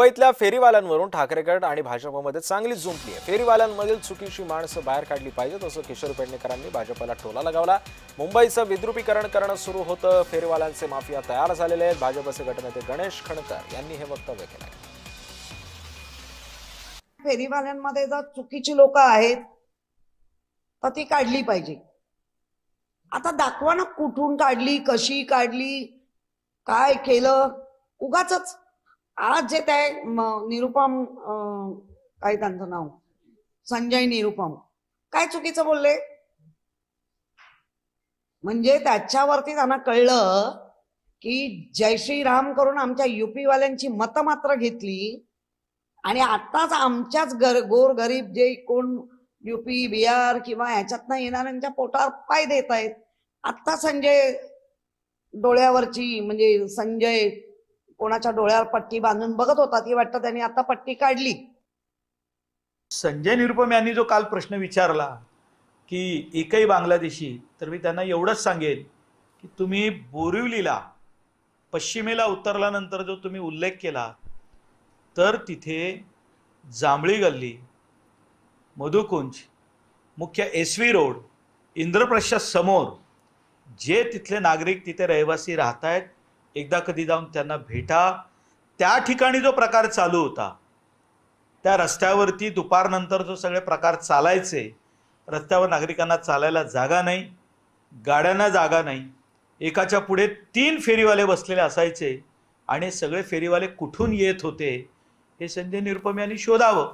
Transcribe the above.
मुंबईतल्या फेरीवाल्यांवरून ठाकरे गट आणि भाजपमध्ये चांगली जुंपली आहे। फेरीवाल्यांमधील चुकीची माणसं बाहेर काढली पाहिजेत असं किशोर पेडणेकरांनी भाजपला टोला लगावला। मुंबईचं विद्रुपीकरण करणं सुरू होतं, फेरीवाल्यांचे माफिया तयार झालेले आहेत। भाजपचे गटनेते गणेश खणकर यांनी हे वक्तव्य केलंय। फेरीवाल्यांमध्ये जर चुकीची लोक आहेत तर ती काढली पाहिजे। आता दाखवा ना कुठून काढली, कशी काढली, काय केलं। उगाचच आज जे ते निरुपम काय त्यांचं नाव संजय निरुपम काय चुकीचं बोलले, म्हणजे त्याच्यावरती त्यांना कळलं की जय श्रीराम करून आमच्या युपी वाल्यांची मतं मात्र घेतली आणि आताच आमच्याच गोर गरीब जे कोण युपी बिहार किंवा ह्याच्यातनं येणाऱ्यांच्या पोटावर पाय देत आहेत। आता संजय डोळ्यावरची म्हणजे संजय कोणाच्या डोळ्यावर पट्टी बांधून बघत होता, ती वाटतं त्यांनी आता पट्टी काढली। संजय निरुपम यांनी जो काल प्रश्न विचारला की एकही बांगलादेशी, तर मी त्यांना एवढंच सांगेन की तुम्ही बोरिवलीला पश्चिमेला उतरल्यानंतर जो तुम्ही उल्लेख केला, तर तिथे जांभळी गल्ली, मधुकुंज, मुख्य SV रोड, इंद्रप्रस्थ समोर जे तिथले नागरिक तिथे रहिवासी राहत आहेत, एकदा कधी जाऊन त्यांना भेटा। त्या ठिकाणी जो प्रकार चालू होता, त्या रस्त्यावरती दुपारनंतर जो सगळे प्रकार चालायचे, रस्त्यावर नागरिकांना चालायला जागा नाही, गाड्यांना जागा नाही, एकाच्या पुढे 3 फेरीवाले बसलेले असायचे आणि सगळे फेरीवाले कुठून येत होते हे संजय निरुपम यांनी शोधावं।